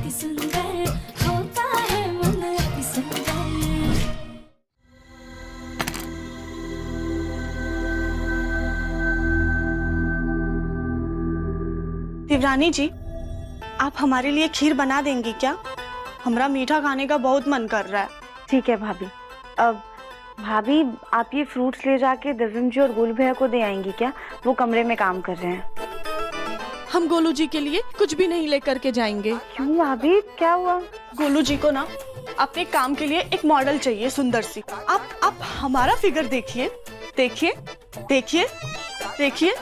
अति सुंदर होता है मन अति सुंदर। देवरानी जी, आप हमारे लिए खीर बना देंगी क्या? हमारा मीठा खाने का बहुत मन कर रहा है। ठीक है भाभी। अब भाभी आप ये फ्रूट्स ले जाके दिव्यम जी और गोलू भैया को दे आएंगी क्या? वो कमरे में काम कर रहे हैं। हम गोलू जी के लिए कुछ भी नहीं लेकर के जाएंगे। क्यों भाभी, क्या हुआ? गोलू जी को ना अपने काम के लिए एक मॉडल चाहिए सुंदर सी। आप हमारा फिगर देखिए, देखिए, देखिए, देखिए,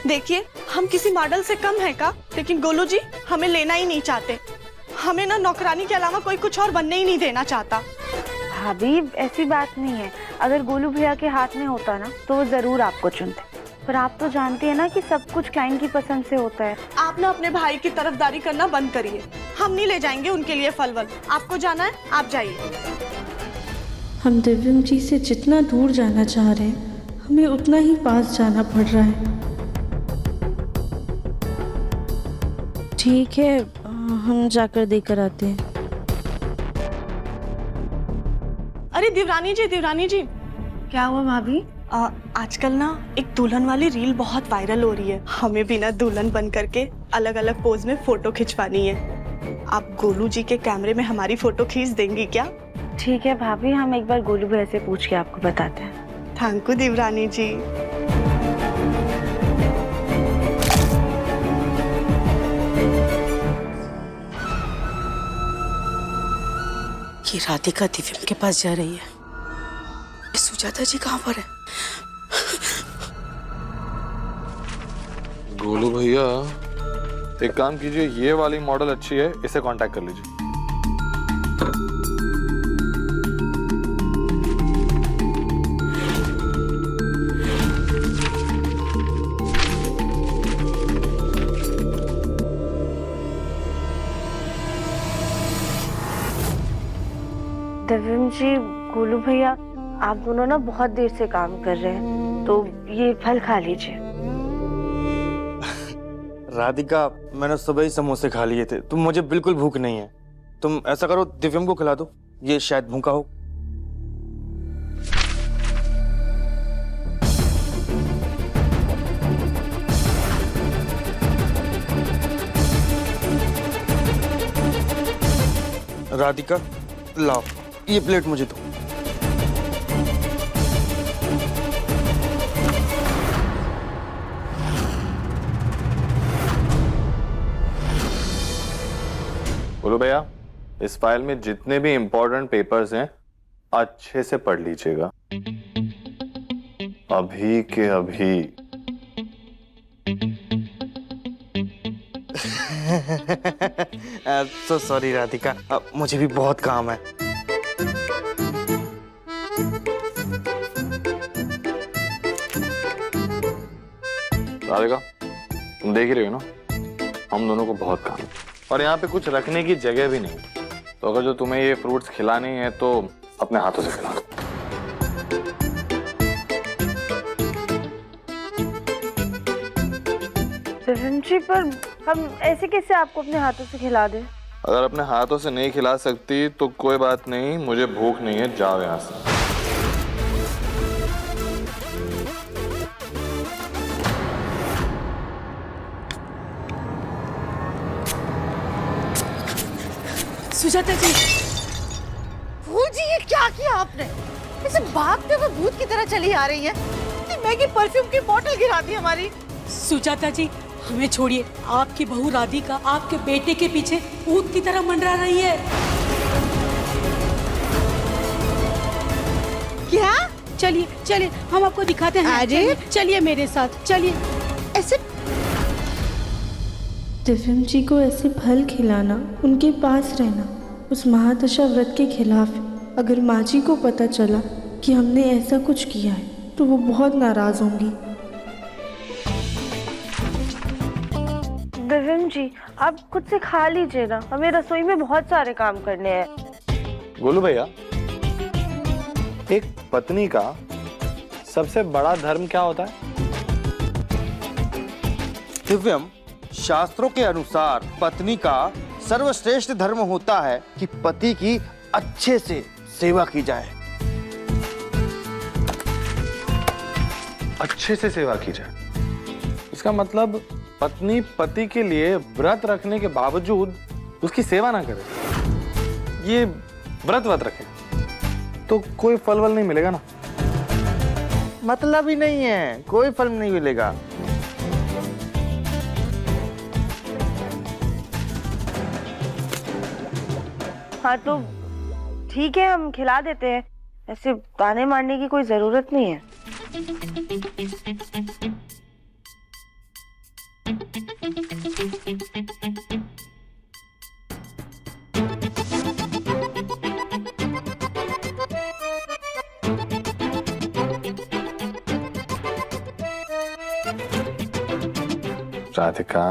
देखिए, हम किसी मॉडल से कम है का? लेकिन गोलू जी हमें लेना ही नहीं चाहते। हमें ना नौकरानी के अलावा कोई कुछ और बनने ही नहीं देना चाहता। भाभी ऐसी बात नहीं है, अगर गोलू भैया के हाथ में होता ना तो वो जरूर आपको चुनते, पर आप तो जानती है ना कि सब कुछ क्लाइंट की पसंद से होता है। आप ना अपने भाई की तरफदारी करना बंद करिए। हम नहीं ले जाएंगे उनके लिए फल वल। आपको जाना है, आप जाइए। हम दिव्यम जी से जितना दूर जाना चाह रहे हैं, हमें उतना ही पास जाना पड़ रहा है। ठीक है, हम जाकर देकर आते हैं। अरे देवरानी जी, देवरानी जी, क्या हुआ भाभी? आजकल ना एक दुल्हन वाली रील बहुत वायरल हो रही है। हमें भी ना दुल्हन बन करके अलग अलग पोज में फोटो खिंचवानी है। आप गोलू जी के कैमरे में हमारी फोटो खींच देंगी क्या? ठीक है भाभी, हम एक बार गोलू भैया से पूछ के आपको बताते हैं। थैंक यू देवरानी जी। ये राधिका दिव्यम के पास जा रही है। सुजाता जी कहाँ पर है? गोलू भैया, एक काम कीजिए, ये वाली मॉडल अच्छी है, इसे कांटेक्ट कर लीजिए। दिव्यम जी, गोलू भैया, आप दोनों ना बहुत देर से काम कर रहे हैं, तो ये फल खा लीजिए। राधिका, मैंने सुबह ही समोसे खा लिए थे, तुम मुझे बिल्कुल भूख नहीं है। तुम ऐसा करो, दिव्यम को खिला दो, ये शायद भूखा हो। राधिका, लाओ ये प्लेट मुझे दो। बोलो भैया, इस फाइल में जितने भी इंपॉर्टेंट पेपर्स हैं अच्छे से पढ़ लीजिएगा, अभी के अभी। सो सॉरी राधिका, मुझे भी बहुत काम है। राधिका, तुम देख ही रहे हो ना, हम दोनों को बहुत काम है और यहाँ पे कुछ रखने की जगह भी नहीं। तो अगर जो तुम्हें ये फ्रूट्स खिलाने हैं तो अपने हाथों से खिला दो। दिव्यम जी, पर हम ऐसे कैसे आपको अपने हाथों से खिला दें? अगर अपने हाथों से नहीं खिला सकती तो कोई बात नहीं, मुझे भूख नहीं है, जाओ यहाँ से। सुजाता जी, भूत जी, ये क्या किया आपने? ऐसे भागते हुए भूत की तरह चली आ रही है। मैगी परफ्यूम की बोतल गिरा दी हमारी। सुजाता जी, हमें छोड़िए। आपकी बहू राधिका आपके बेटे के पीछे भूत की तरह मंडरा रही है। क्या? चलिए चलिए, हम आपको दिखाते हैं। अरे! चलिए मेरे साथ, चलिए। ऐसे दिव्यम जी को ऐसे फल खिलाना, उनके पास रहना, उस महादशा व्रत के खिलाफ है। अगर माँ जी को पता चला कि हमने ऐसा कुछ किया है तो वो बहुत नाराज होंगी। दिव्यम जी, आप खुद से खा लीजिए ना, हमें रसोई में बहुत सारे काम करने हैं। गोलू भैया, एक पत्नी का सबसे बड़ा धर्म क्या होता है? दिव्यम, शास्त्रों के अनुसार पत्नी का सर्वश्रेष्ठ धर्म होता है कि पति की अच्छे से सेवा की जाए। अच्छे से सेवा की जाए, इसका मतलब पत्नी पति के लिए व्रत रखने के बावजूद उसकी सेवा ना करे, ये व्रत रखे तो कोई फल वल नहीं मिलेगा ना। मतलब ही नहीं है, कोई फल नहीं मिलेगा। हाँ तो ठीक है, हम खिला देते हैं, ऐसे ताने मारने की कोई जरूरत नहीं है। राधिका,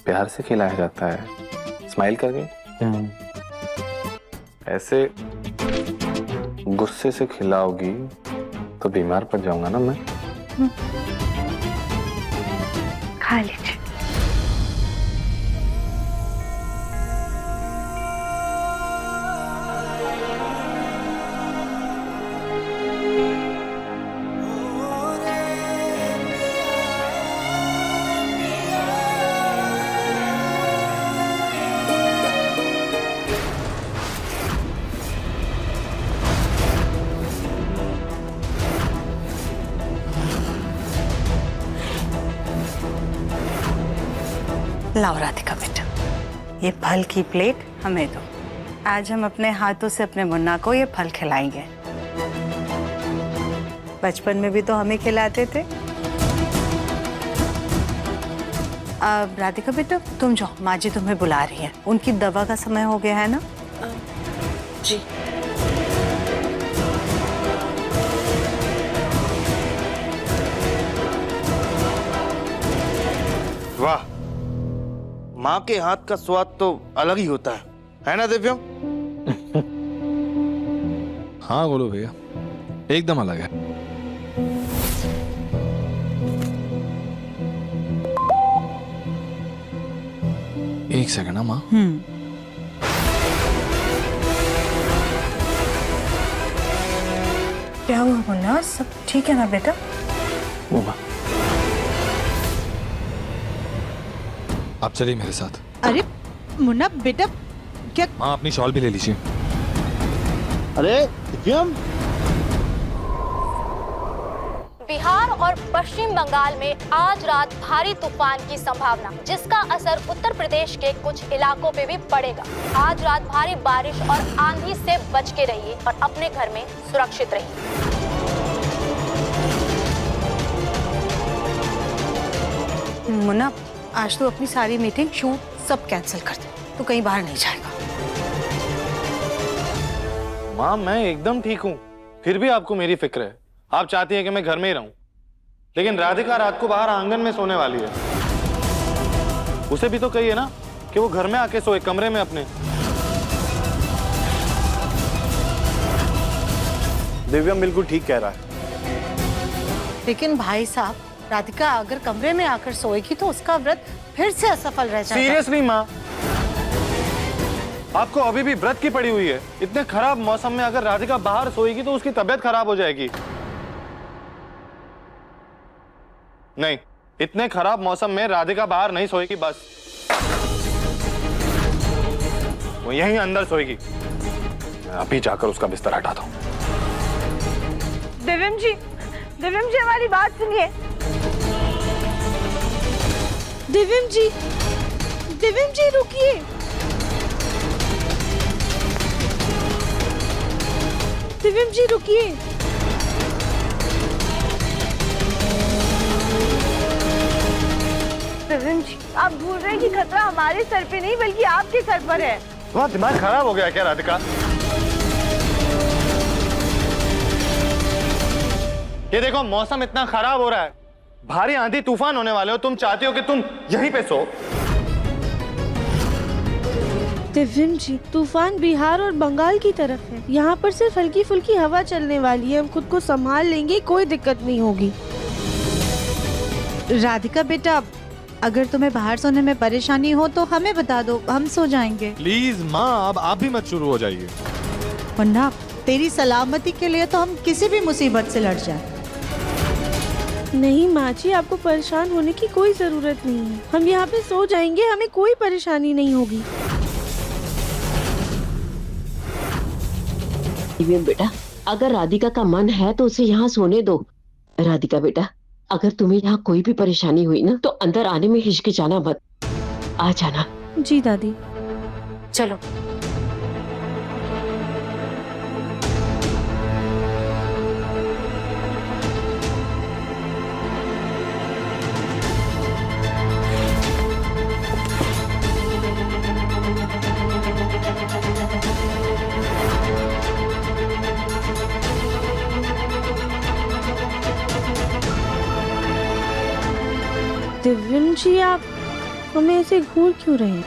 प्यार से खिलाया जाता है, स्माइल करके। ऐसे गुस्से से खिलाओगी तो बीमार पड़ जाऊंगा ना मैं। खा लीजिए। लाओ राधिका बेटा, ये फल की प्लेट हमें दो। आज हम अपने हाथों से अपने मुन्ना को ये फल खिलाएंगे। बचपन में भी तो हमें खिलाते थे। अब राधिका बेटा तुम जाओ, माँ जी तुम्हें बुला रही है, उनकी दवा का समय हो गया है ना। जी। वाह, माँ के हाथ का स्वाद तो अलग ही होता है ना दिव्यम? हाँ बोलो भैया, एकदम अलग है। एक सेकंड ना माँ। क्या हुआ मुन्ना, सब ठीक है ना बेटा? वो माँ, आप चलिए मेरे साथ। अरे मुन्ना बेटा, क्या? माँ अपनी शॉल भी ले लीजिए। अरे दिव्यम, बिहार और पश्चिम बंगाल में आज रात भारी तूफान की संभावना, जिसका असर उत्तर प्रदेश के कुछ इलाकों पे भी पड़ेगा। आज रात भारी बारिश और आंधी से बच के रहिए और अपने घर में सुरक्षित रहिए। मुन्ना, आज तो अपनी सारी मीटिंग शूट सब कैंसिल कर दे, तो कहीं बाहर नहीं जाएगा। माँ मैं एकदम ठीक हूँ, फिर भी आपको मेरी फिक्र है। आप चाहती हैं कि मैं घर में ही रहूं, लेकिन राधिका रात को बाहर आंगन में सोने वाली है। उसे भी तो कहिए ना कि वो घर में आके सोए, कमरे में अपने। दिव्यम बिल्कुल ठीक कह रहा है। लेकिन भाई साहब, राधिका अगर कमरे में आकर सोएगी तो उसका व्रत फिर से असफल रह जाएगा। सीरियसली माँ, आपको अभी भी व्रत की पड़ी हुई है। इतने खराब मौसम में अगर राधिका बाहर सोएगी तो उसकी तबीयत खराब हो जाएगी। नहीं, इतने खराब मौसम में राधिका बाहर नहीं सोएगी, बस वो यहीं अंदर सोएगी। मैं अभी जाकर उसका बिस्तर हटाता हूं। दिव्यम जी, हमारी बात सुनिए। दिव्यम जी रुकिए। दिव्यम जी रुकिए। दिव्यम जी, आप भूल रहे हैं कि खतरा हमारे सर पे नहीं बल्कि आपके सर पर है। तुम्हारा दिमाग खराब हो गया क्या राधिका? ये देखो मौसम इतना खराब हो रहा है, भारी आंधी तूफान होने वाले हो, तुम चाहती हो कि तुम यहीं पे सो? दिव्यम जी, तूफान बिहार और बंगाल की तरफ है। यहाँ पर सिर्फ हल्की फुल्की हवा चलने वाली है, हम खुद को संभाल लेंगे, कोई दिक्कत नहीं होगी। राधिका बेटा, अगर तुम्हें बाहर सोने में परेशानी हो तो हमें बता दो, हम सो जाएंगे। प्लीज माँ, अब आप भी मत शुरू हो जाइए। वरना तेरी सलामती के लिए तो हम किसी भी मुसीबत से लड़ जाए। नहीं माँ जी, आपको परेशान होने की कोई जरूरत नहीं है। हम यहाँ पे सो जाएंगे, हमें कोई परेशानी नहीं होगी। दिव्यम बेटा, अगर राधिका का मन है तो उसे यहाँ सोने दो। राधिका बेटा, अगर तुम्हें यहाँ कोई भी परेशानी हुई ना तो अंदर आने में हिचकिचाना मत, आ जाना। जी दादी। चलो। दिव्यम जी, आप हमें ऐसे घूर क्यों रहे हैं?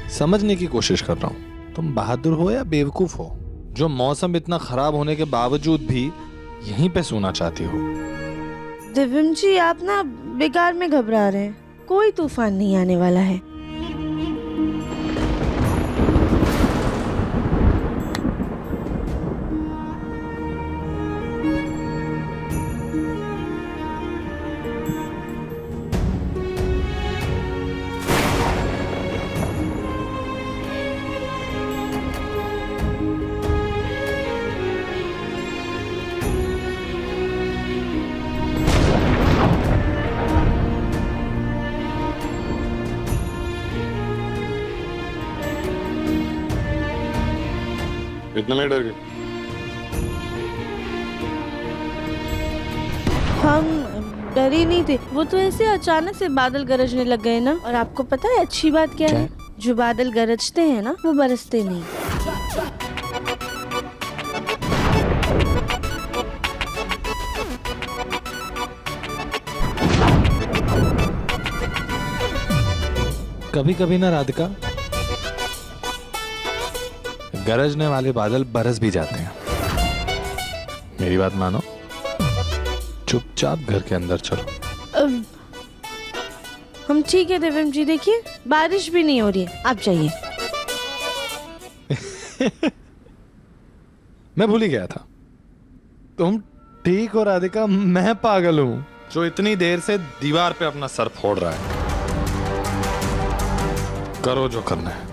समझने की कोशिश कर रहा हूँ, तुम बहादुर हो या बेवकूफ हो जो मौसम इतना खराब होने के बावजूद भी यहीं पे सोना चाहती हो। दिव्यम जी, आप ना बेकार में घबरा रहे हैं। कोई तूफान नहीं आने वाला है। इतना लेट डर गए? हम डरे नहीं थे, वो तो ऐसे अचानक से बादल गरजने लग गए ना। और आपको पता है अच्छी बात क्या है? जो बादल गरजते हैं ना वो बरसते नहीं। कभी कभी ना राधिका, गरजने वाले बादल बरस भी जाते हैं। मेरी बात मानो, चुपचाप घर के अंदर चलो। हम ठीक है दिव्यम जी, देखिए बारिश भी नहीं हो रही है, आप जाइए। मैं भूल ही गया था, तुम ठीक हो राधिका, मैं पागल हूं जो इतनी देर से दीवार पे अपना सर फोड़ रहा है। करो जो करना है।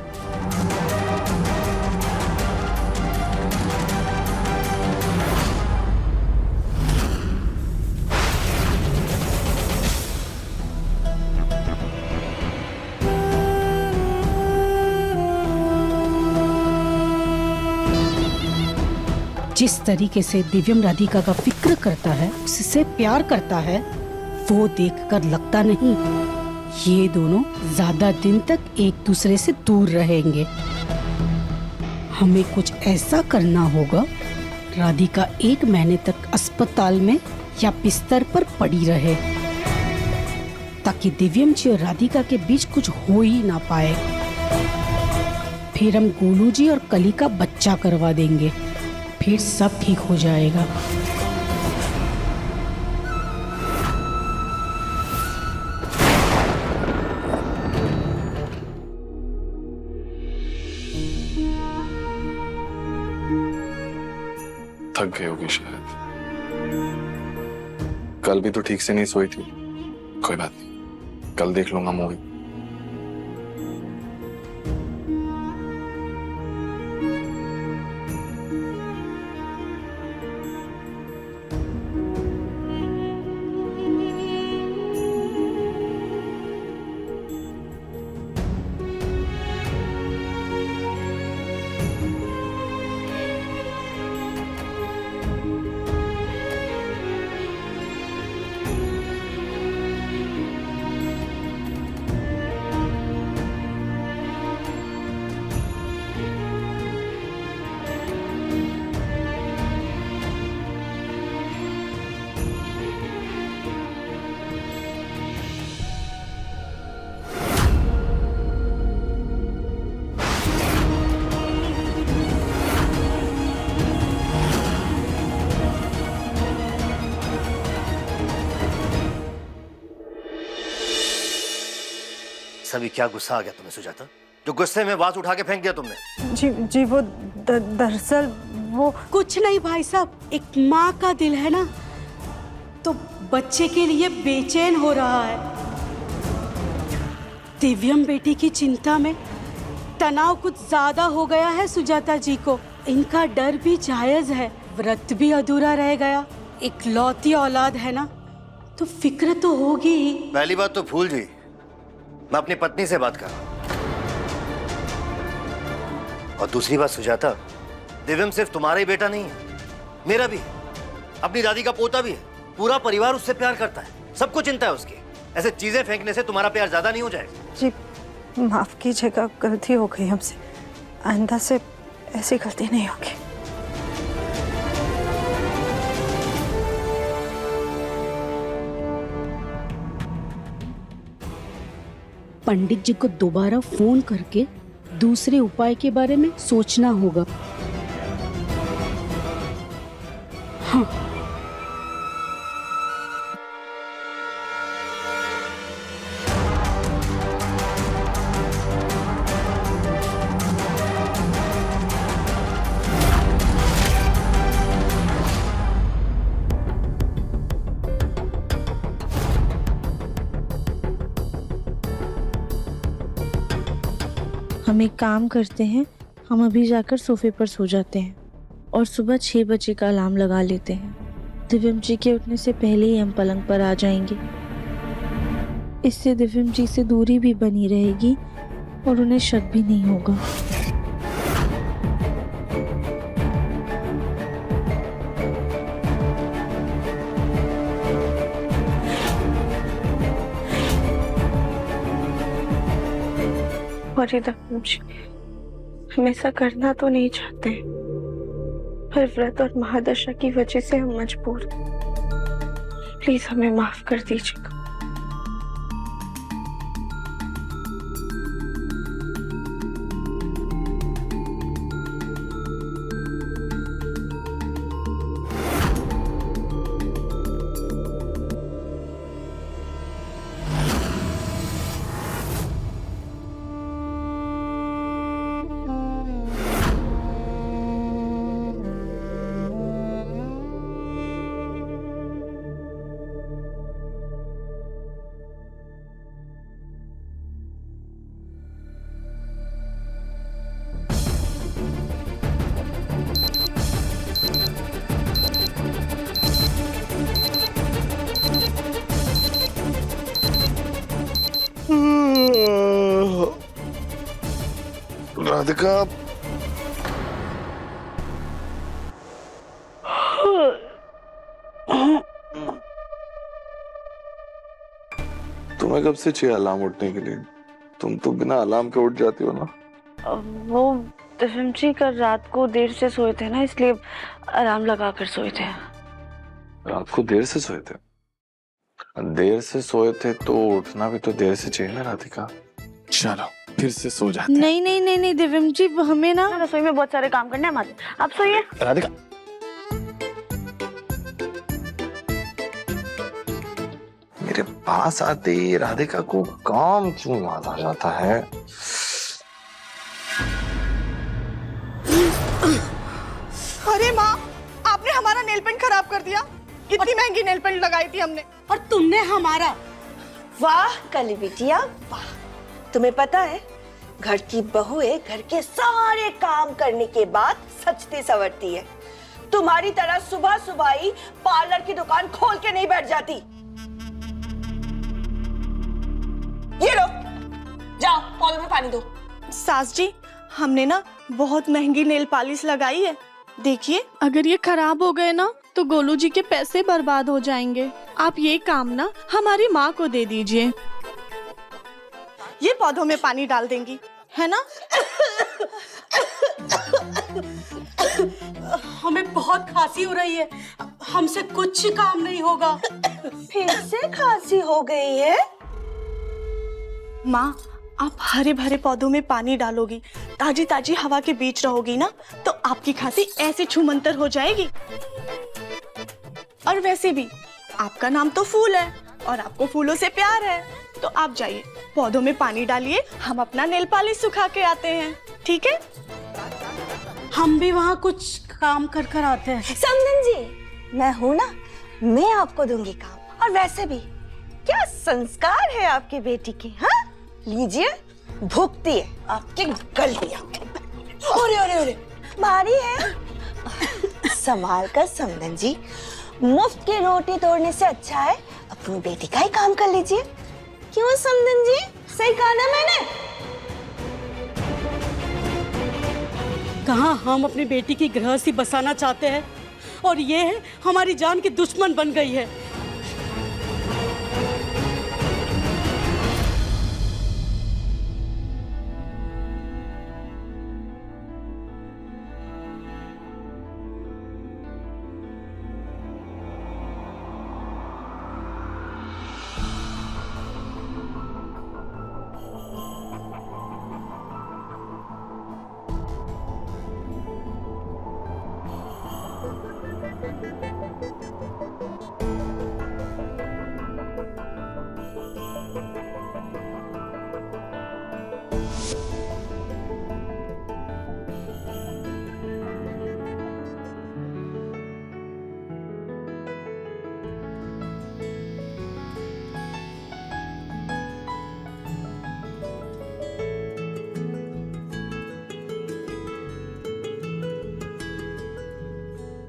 जिस तरीके से दिव्यम राधिका का फिक्र करता है, उससे प्यार करता है, वो देखकर लगता नहीं ये दोनों ज्यादा दिन तक एक दूसरे से दूर रहेंगे। हमें कुछ ऐसा करना होगा, राधिका 1 महीने तक अस्पताल में या बिस्तर पर पड़ी रहे, ताकि दिव्यम जी और राधिका के बीच कुछ हो ही ना पाए। फिर हम गोलू जी और कली का बच्चा करवा देंगे, फिर सब ठीक हो जाएगा। थक गई होगी शायद, कल भी तो ठीक से नहीं सोई थी। कोई बात नहीं, कल देख लूंगा मूवी। ऐसा भी क्या गुस्सा आ गया तुम्हें सुजाता, जो गुस्से में वाज उठा के फेंक दिया तुमने? जी वो दरअसल वो कुछ नहीं भाई साहब, एक माँ का दिल है ना, तो बच्चे के लिए बेचैन हो रहा है। दिव्यम बेटी की चिंता में तनाव कुछ ज्यादा हो गया है सुजाता जी को। इनका डर भी जायज है, व्रत भी अधूरा रह गया। इकलौती औलाद है ना, तो फिक्र तो होगी ही। पहली बात तो फूल जी, मैं अपनी पत्नी से बात कर रहा हूं, और दूसरी बात सुजाता, दिव्यम सिर्फ तुम्हारा ही बेटा नहीं है, मेरा भी है, अपनी दादी का पोता भी है। पूरा परिवार उससे प्यार करता है, सबको चिंता है उसकी। ऐसे चीजें फेंकने से तुम्हारा प्यार ज्यादा नहीं हो जाएगा? जी माफ कीजिएगा, गलती हो गई हमसे, आइंदा से ऐसी गलती नहीं होगी। पंडित जी को दोबारा फोन करके दूसरे उपाय के बारे में सोचना होगा। हाँ। हम एक काम करते हैं, हम अभी जाकर सोफे पर सो जाते हैं और सुबह 6 बजे का अलार्म लगा लेते हैं। दिव्यम जी के उठने से पहले ही हम पलंग पर आ जाएंगे। इससे दिव्यम जी से दूरी भी बनी रहेगी और उन्हें शक भी नहीं होगा। और हम ऐसा करना तो नहीं चाहते, पर व्रत और महादशा की वजह से हम मजबूर। प्लीज हमें माफ कर दीजिएगा। राधिका, तुम्हें कब से चाहिए अलार्म उठने के लिए? तुम तो बिना अलार्म के उठ जाती हो ना। वो दिव्यम जी कल रात को देर से सोए थे ना, इसलिए अलार्म लगा कर सोए थे। रात को देर से सोए थे? देर से सोए थे तो उठना भी तो देर से चाहिए ना राधिका। चलो फिर से सो जाते हैं। नहीं नहीं नहीं नहीं दिव्यम जी, हमें ना रसोई में बहुत सारे काम करने हैं हमारे। आप सोइए। राधिका, मेरे पास आते ही राधिका को काम क्यों याद आ जाता है? अरे माँ, आपने हमारा नेल पेंट खराब कर दिया। इतनी महंगी नेल पेंट लगाई थी हमने, और तुमने हमारा। वाह कली बिटिया वाह, तुम्हें पता है घर की बहुएं घर के सारे काम करने के बाद सजती संवरती है। तुम्हारी तरह सुबह सुबह ही पार्लर की दुकान खोल के नहीं बैठ जाती। ये लो, जाओ पौधों में पानी दो। सास जी, हमने ना बहुत महंगी नेल पॉलिश लगाई है। देखिए, अगर ये खराब हो गए ना तो गोलू जी के पैसे बर्बाद हो जाएंगे। आप ये काम ना हमारी माँ को दे दीजिए, ये पौधों में पानी डाल देंगी, है ना? हमें बहुत खांसी हो रही है, हमसे कुछ काम नहीं होगा। फिर से खांसी हो गई है? माँ, आप हरे भरे पौधों में पानी डालोगी, ताजी ताजी हवा के बीच रहोगी ना, तो आपकी खांसी ऐसे छूमंतर हो जाएगी। और वैसे भी आपका नाम तो फूल है और आपको फूलों से प्यार है, तो आप जाइए, पौधों में पानी डालिए, हम अपना नेल पॉलिश सुखा के आते हैं, ठीक है? हम भी वहाँ कुछ काम कर कर आते हैं। समधन जी, मैं हूँ ना, मैं आपको दूंगी काम। और वैसे भी क्या संस्कार है आपकी बेटी की, हाँ? लीजिए, भुगती है आपकी गलतियां। ओरे ओरे ओरे, भारी है। संभाल कर समधन जी, मुफ्त की रोटी तोड़ने से अच्छा है अपनी बेटी का ही काम कर लीजिए। क्यों समधन जी, सही कहा ना मैंने? कहाँ हम अपनी बेटी की गृहस्थी बसाना चाहते हैं और ये है हमारी जान की दुश्मन बन गई है।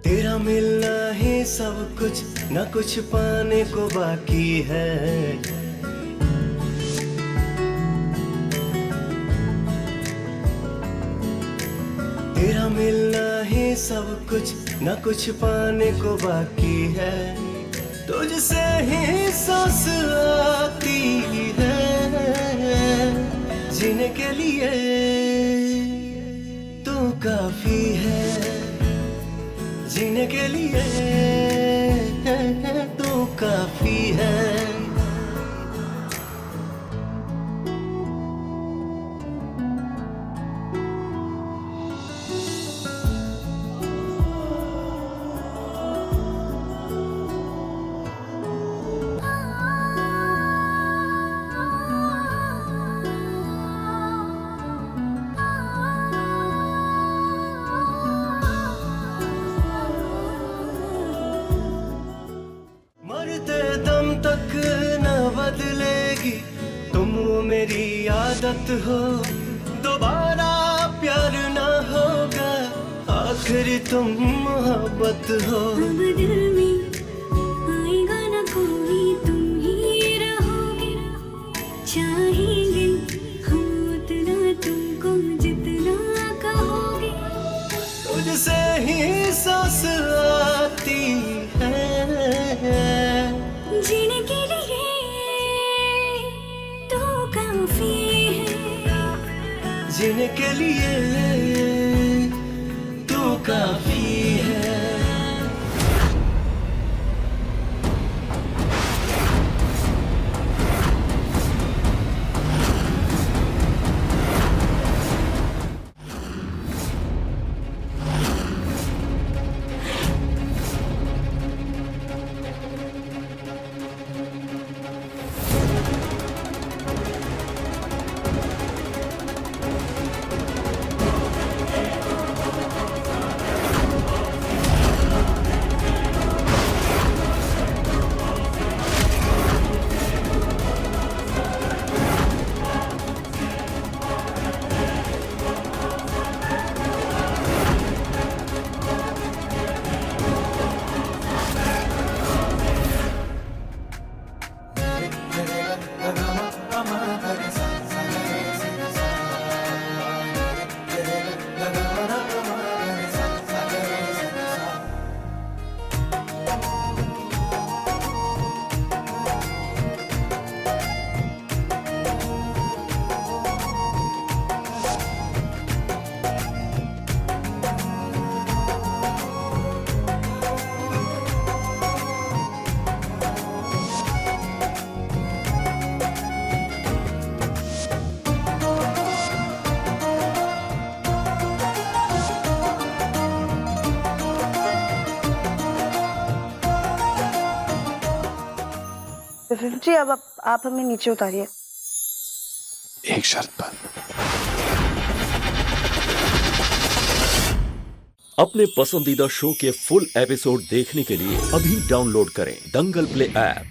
तेरा मिलना ही सब कुछ, न कुछ पाने को बाकी है। तेरा मिलना ही सब कुछ, न कुछ पाने को बाकी है। तुझसे ही सांस आती है, जीने के लिए तू काफी है। जीने के लिए तू काफी है। तक न बदलेगी तुम मेरी आदत हो। दोबारा प्यार न होगा, आखिर तुम मोहब्बत हो। दिल में आएगा ना कोई, तुम ही रहोगे। चाहेंगे हम उतना तुमको जितना कहोगे। तुझसे ही सांस आती है, जीने के लिए तो काफी है। जीने के लिए तो काफी है। जी अब आप हमें नीचे उतारिए। एक शर्त पर। अपने पसंदीदा शो के फुल एपिसोड देखने के लिए अभी डाउनलोड करें दंगल प्ले ऐप।